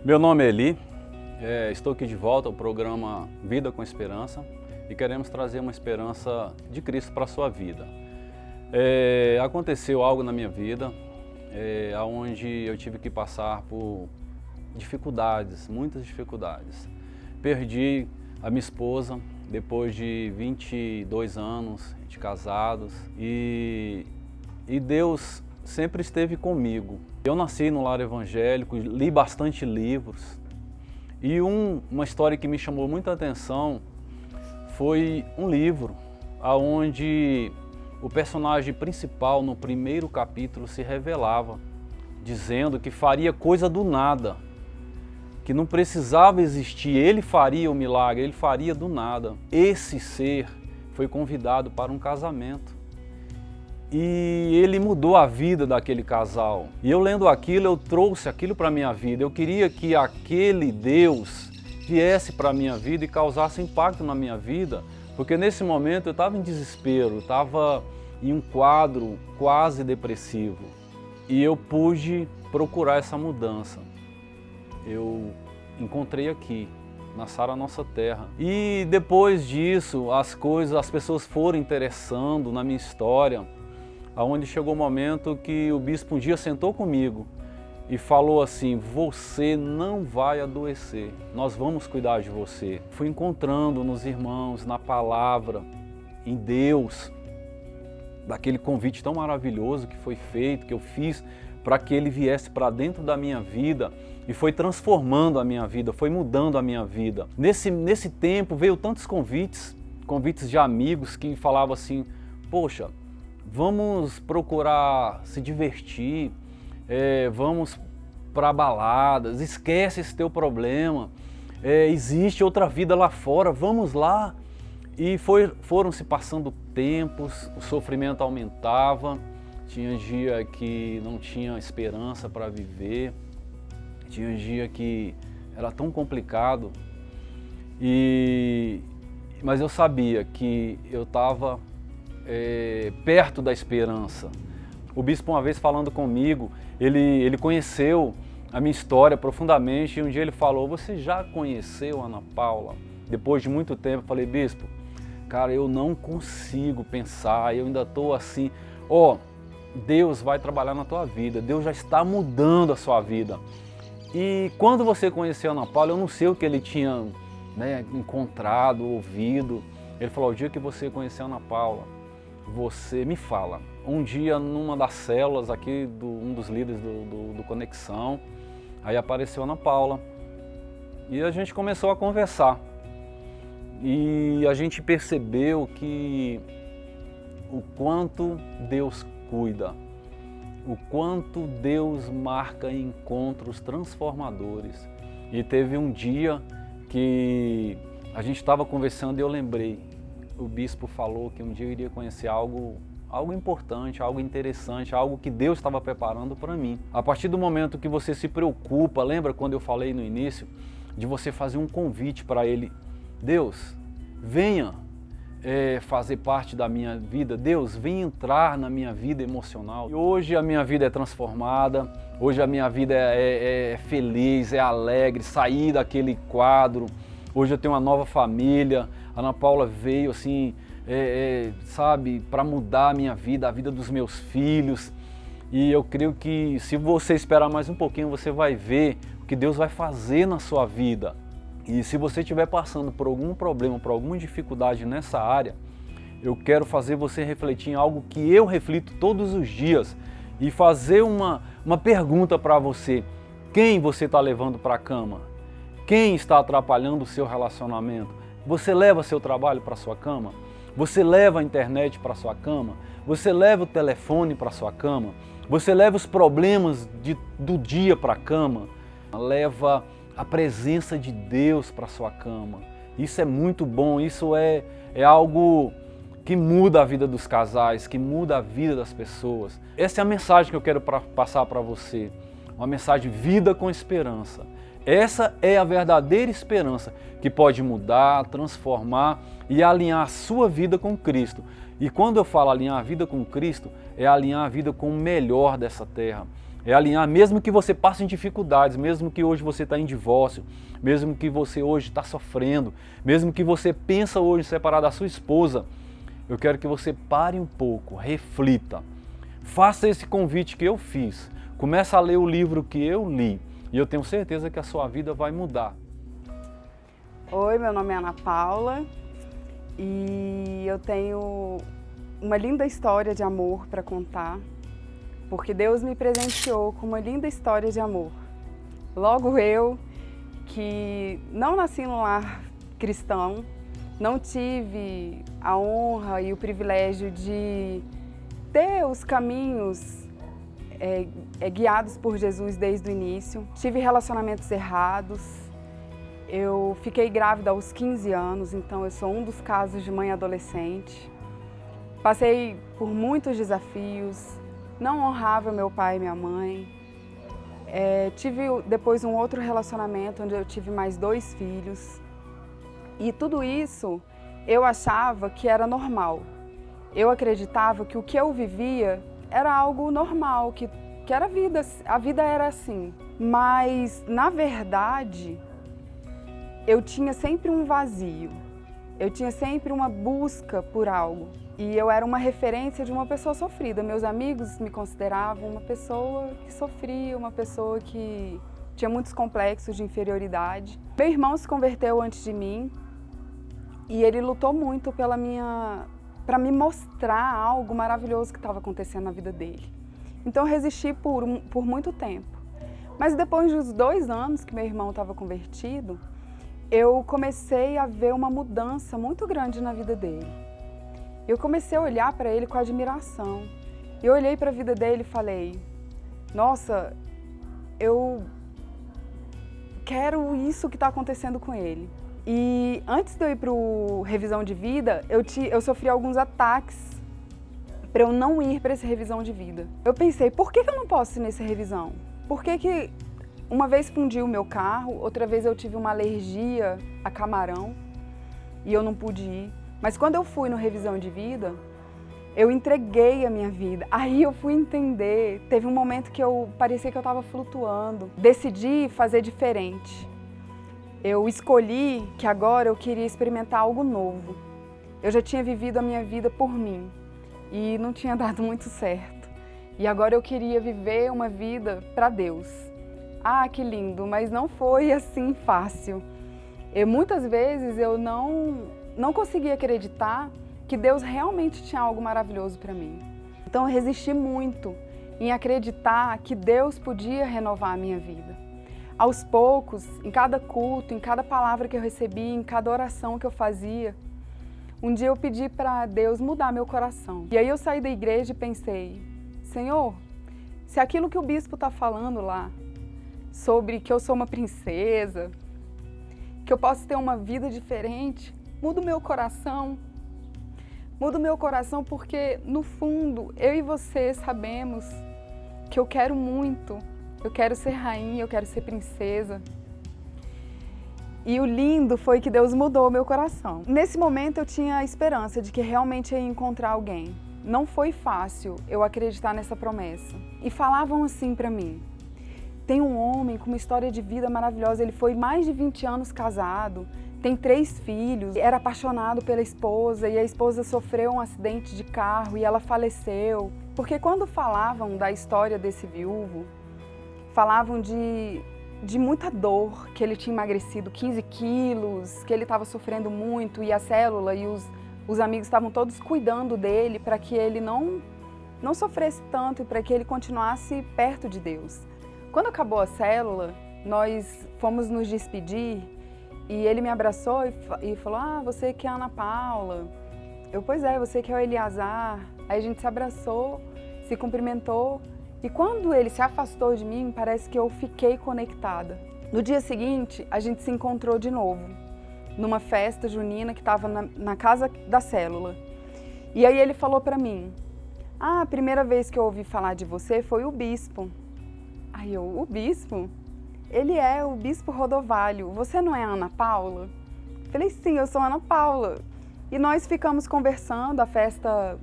Meu nome é Eli, estou aqui de volta ao programa Vida com Esperança e queremos trazer uma esperança de Cristo para a sua vida. Aconteceu algo na minha vida, onde eu tive que passar por dificuldades, muitas dificuldades. Perdi a minha esposa depois de 22 anos de casados e Deus sempre esteve comigo. Eu nasci no lar evangélico, li bastante livros e uma história que me chamou muita atenção foi um livro onde o personagem principal no primeiro capítulo se revelava, dizendo que faria coisa do nada, que não precisava existir, ele faria o milagre, ele faria do nada. Esse ser foi convidado para um casamento. E ele mudou a vida daquele casal. E eu lendo aquilo, eu trouxe aquilo para a minha vida. Eu queria que aquele Deus viesse para a minha vida e causasse impacto na minha vida, porque nesse momento eu estava em desespero, estava em um quadro quase depressivo. E eu pude procurar essa mudança. Eu encontrei aqui, na Sara Nossa Terra. E depois disso, as pessoas foram interessando na minha história, aonde chegou o momento que o bispo um dia sentou comigo e falou assim: você não vai adoecer, nós vamos cuidar de você. Fui encontrando nos irmãos, na palavra, em Deus, daquele convite tão maravilhoso que foi feito, que eu fiz para que ele viesse para dentro da minha vida e foi transformando a minha vida, foi mudando a minha vida. Nesse tempo veio tantos convites de amigos que falavam assim: poxa, vamos procurar se divertir, vamos para baladas, esquece esse teu problema, existe outra vida lá fora, vamos lá. E foram se passando tempos, o sofrimento aumentava, tinha dia que não tinha esperança para viver, tinha dia que era tão complicado, mas eu sabia que eu estava perto da esperança. O bispo uma vez falando comigo, ele conheceu a minha história profundamente e um dia ele falou: você já conheceu Ana Paula? Depois de muito tempo eu falei: bispo, cara, eu não consigo pensar, eu ainda estou assim, Deus vai trabalhar na tua vida, Deus já está mudando a sua vida. E quando você conheceu Ana Paula, eu não sei o que ele tinha encontrado, ouvido. Ele falou: o dia que você conheceu Ana Paula, você me fala. Um dia numa das células aqui, um dos líderes do Conexão, aí apareceu Ana Paula e a gente começou a conversar. E a gente percebeu que o quanto Deus cuida, o quanto Deus marca encontros transformadores. E teve um dia que a gente estava conversando e eu lembrei, o bispo falou que um dia eu iria conhecer algo importante, algo interessante, algo que Deus estava preparando para mim. A partir do momento que você se preocupa, lembra quando eu falei no início, de você fazer um convite para Ele: Deus, venha fazer parte da minha vida, Deus, vem entrar na minha vida emocional. E hoje a minha vida é transformada, hoje a minha vida é feliz, é alegre, saí daquele quadro, hoje eu tenho uma nova família. A Ana Paula veio assim, para mudar a minha vida, a vida dos meus filhos. E eu creio que se você esperar mais um pouquinho, você vai ver o que Deus vai fazer na sua vida. E se você estiver passando por algum problema, por alguma dificuldade nessa área, eu quero fazer você refletir em algo que eu reflito todos os dias e fazer uma pergunta para você: quem você está levando para a cama? Quem está atrapalhando o seu relacionamento? Você leva seu trabalho para sua cama? Você leva a internet para sua cama? Você leva o telefone para sua cama? Você leva os problemas do dia para a cama? Leva a presença de Deus para sua cama. Isso é muito bom, isso é algo que muda a vida dos casais, que muda a vida das pessoas. Essa é a mensagem que eu quero passar para você, uma mensagem de vida com esperança. Essa é a verdadeira esperança que pode mudar, transformar e alinhar a sua vida com Cristo. E quando eu falo alinhar a vida com Cristo, é alinhar a vida com o melhor dessa terra. É alinhar, mesmo que você passe em dificuldades, mesmo que hoje você está em divórcio, mesmo que você hoje está sofrendo, mesmo que você pensa hoje em separar da sua esposa, eu quero que você pare um pouco, reflita, faça esse convite que eu fiz, comece a ler o livro que eu li e eu tenho certeza que a sua vida vai mudar. Oi, meu nome é Ana Paula e eu tenho uma linda história de amor para contar, porque Deus me presenteou com uma linda história de amor. Logo eu, que não nasci num lar cristão, não tive a honra e o privilégio de ter os caminhos guiados por Jesus desde o início. Tive relacionamentos errados. Eu fiquei grávida aos 15 anos, então eu sou um dos casos de mãe adolescente. Passei por muitos desafios, não honrava meu pai e minha mãe. Tive depois um outro relacionamento onde eu tive mais 2 filhos. E tudo isso eu achava que era normal. Eu acreditava que o que eu vivia era algo normal, que era a vida era assim. Mas, na verdade, eu tinha sempre um vazio, eu tinha sempre uma busca por algo. E eu era uma referência de uma pessoa sofrida. Meus amigos me consideravam uma pessoa que sofria, uma pessoa que tinha muitos complexos de inferioridade. Meu irmão se converteu antes de mim e ele lutou muito para me mostrar algo maravilhoso que estava acontecendo na vida dele. Então eu resisti por muito tempo. Mas depois dos 2 anos que meu irmão estava convertido, eu comecei a ver uma mudança muito grande na vida dele. Eu comecei a olhar para ele com admiração. Eu olhei para a vida dele e falei, nossa, eu quero isso que está acontecendo com ele. E antes de eu ir para o revisão de vida, eu sofri alguns ataques para eu não ir para essa revisão de vida. Eu pensei, por que eu não posso ir nessa revisão? Por que uma vez fundiu o meu carro, outra vez eu tive uma alergia a camarão e eu não pude ir. Mas quando eu fui no revisão de vida, eu entreguei a minha vida. Aí eu fui entender, teve um momento que parecia que eu estava flutuando. Decidi fazer diferente. Eu escolhi que agora eu queria experimentar algo novo. Eu já tinha vivido a minha vida por mim e não tinha dado muito certo. E agora eu queria viver uma vida para Deus. Ah, que lindo, mas não foi assim fácil. Muitas vezes eu não conseguia acreditar que Deus realmente tinha algo maravilhoso para mim. Então eu resisti muito em acreditar que Deus podia renovar a minha vida. Aos poucos, em cada culto, em cada palavra que eu recebi, em cada oração que eu fazia, um dia eu pedi para Deus mudar meu coração. E aí eu saí da igreja e pensei, Senhor, se aquilo que o bispo está falando lá, sobre que eu sou uma princesa, que eu posso ter uma vida diferente, muda o meu coração. Muda o meu coração porque, no fundo, eu e você sabemos que eu quero muito. Eu quero ser rainha, eu quero ser princesa. E o lindo foi que Deus mudou o meu coração. Nesse momento eu tinha a esperança de que realmente ia encontrar alguém. Não foi fácil eu acreditar nessa promessa. E falavam assim pra mim, tem um homem com uma história de vida maravilhosa, ele foi mais de 20 anos casado, tem 3 filhos, era apaixonado pela esposa e a esposa sofreu um acidente de carro e ela faleceu. Porque quando falavam da história desse viúvo, falavam de muita dor, que ele tinha emagrecido 15 quilos, que ele estava sofrendo muito e a célula e os amigos estavam todos cuidando dele para que ele não sofresse tanto e para que ele continuasse perto de Deus. Quando acabou a célula, nós fomos nos despedir e ele me abraçou e falou, você que é a Ana Paula. Eu, pois é, você que é o Eliazar. Aí a gente se abraçou, se cumprimentou. E quando ele se afastou de mim, parece que eu fiquei conectada. No dia seguinte, a gente se encontrou de novo, numa festa junina que estava na casa da célula. E aí ele falou para mim, a primeira vez que eu ouvi falar de você foi o bispo. Aí eu, o bispo? Ele é o bispo Rodovalho. Você não é a Ana Paula? Falei, sim, eu sou a Ana Paula. E nós ficamos conversando, a festa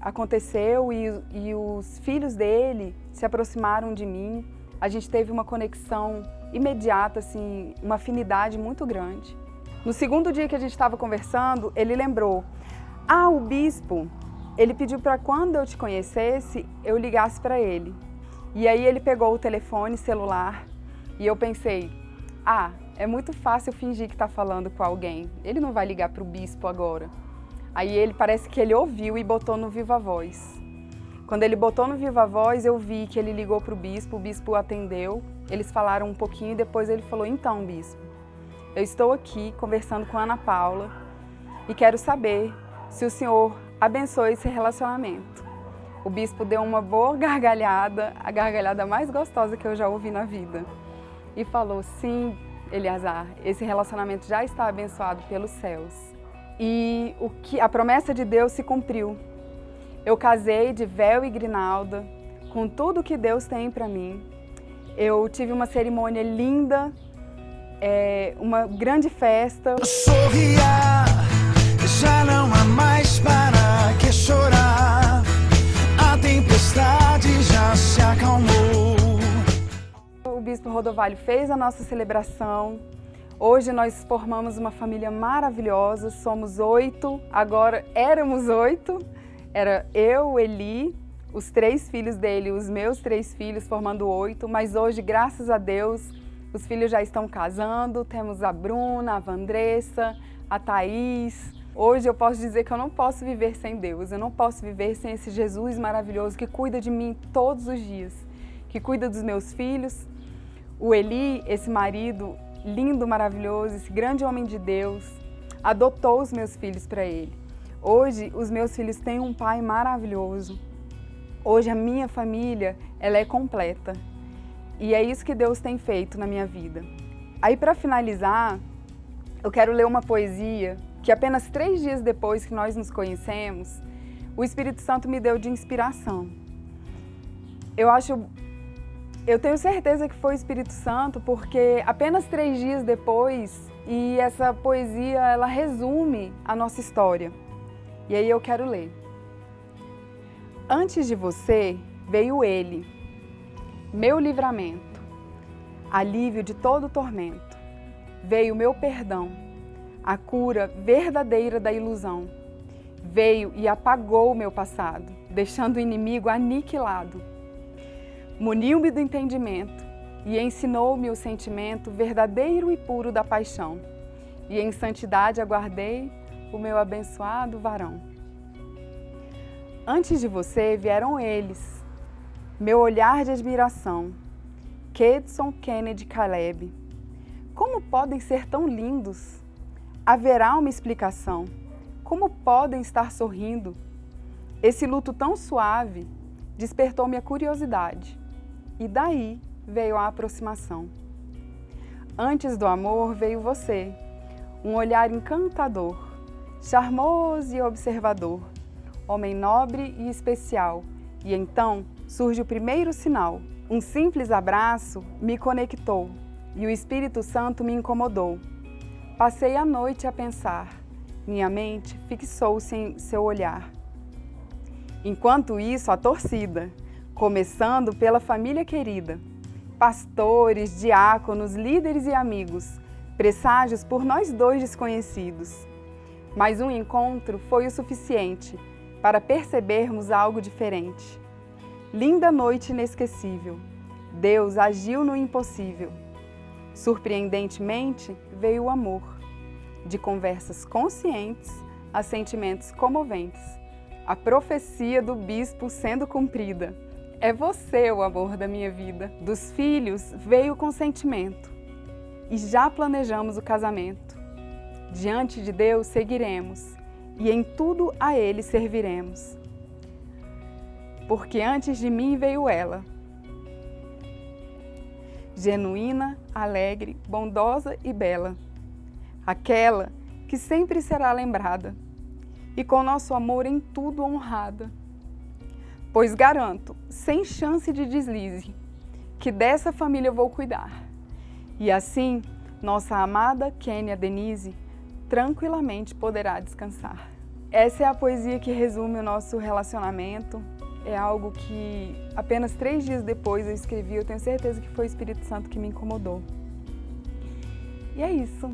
aconteceu e os filhos dele se aproximaram de mim. A gente teve uma conexão imediata, assim, uma afinidade muito grande. No segundo dia que a gente estava conversando, ele lembrou: o bispo, ele pediu para quando eu te conhecesse, eu ligasse para ele. E aí ele pegou o telefone celular e eu pensei: é muito fácil fingir que está falando com alguém. Ele não vai ligar para o bispo agora. Aí parece que ele ouviu e botou no Viva Voz. Quando ele botou no Viva Voz, eu vi que ele ligou para o bispo atendeu, eles falaram um pouquinho e depois ele falou: então, bispo, eu estou aqui conversando com a Ana Paula e quero saber se o senhor abençoa esse relacionamento. O bispo deu uma boa gargalhada, a gargalhada mais gostosa que eu já ouvi na vida, e falou: sim, Eliazar, esse relacionamento já está abençoado pelos céus. E a promessa de Deus se cumpriu. Eu casei de véu e grinalda, com tudo que Deus tem para mim. Eu tive uma cerimônia linda, uma grande festa. Sorria, já não há mais para que chorar. A tempestade já se acalmou. O bispo Rodovalho fez a nossa celebração. Hoje nós formamos uma família maravilhosa, somos 8, agora éramos 8. Era eu, Eli, os 3 filhos dele, os meus 3 filhos, formando 8. Mas hoje, graças a Deus, os filhos já estão casando. Temos a Bruna, a Vandressa, a Thaís. Hoje eu posso dizer que eu não posso viver sem Deus. Eu não posso viver sem esse Jesus maravilhoso que cuida de mim todos os dias, que cuida dos meus filhos. O Eli, esse marido lindo, maravilhoso, esse grande homem de Deus, adotou os meus filhos para ele. Hoje, os meus filhos têm um pai maravilhoso. Hoje, a minha família, ela é completa. E é isso que Deus tem feito na minha vida. Aí, para finalizar, eu quero ler uma poesia que apenas 3 dias depois que nós nos conhecemos, o Espírito Santo me deu de inspiração. Eu tenho certeza que foi o Espírito Santo, porque apenas 3 dias depois, e essa poesia, ela resume a nossa história. E aí eu quero ler. Antes de você veio ele, meu livramento, alívio de todo tormento. Veio meu perdão, a cura verdadeira da ilusão. Veio e apagou o meu passado, deixando o inimigo aniquilado. Muniu-me do entendimento e ensinou-me o sentimento verdadeiro e puro da paixão. E em santidade aguardei o meu abençoado varão. Antes de você vieram eles, meu olhar de admiração, Kedson, Kennedy, Caleb. Como podem ser tão lindos? Haverá uma explicação. Como podem estar sorrindo? Esse luto tão suave despertou minha curiosidade. E daí veio a aproximação. Antes do amor veio você, um olhar encantador, charmoso e observador, homem nobre e especial. E então surge o primeiro sinal. Um simples abraço me conectou e o Espírito Santo me incomodou. Passei a noite a pensar, minha mente fixou-se em seu olhar. Enquanto isso, a torcida, começando pela família querida, pastores, diáconos, líderes e amigos, presságios por nós 2 desconhecidos. Mas um encontro foi o suficiente para percebermos algo diferente. Linda noite inesquecível, Deus agiu no impossível. Surpreendentemente veio o amor, de conversas conscientes a sentimentos comoventes. A profecia do bispo sendo cumprida. É você o amor da minha vida. Dos filhos veio o consentimento e já planejamos o casamento. Diante de Deus seguiremos e em tudo a Ele serviremos. Porque antes de mim veio ela, genuína, alegre, bondosa e bela, aquela que sempre será lembrada e com nosso amor em tudo honrada. Pois garanto, sem chance de deslize, que dessa família eu vou cuidar. E assim, nossa amada Kênia Denise tranquilamente poderá descansar. Essa é a poesia que resume o nosso relacionamento. É algo que apenas 3 dias depois eu escrevi, eu tenho certeza que foi o Espírito Santo que me incomodou. E é isso.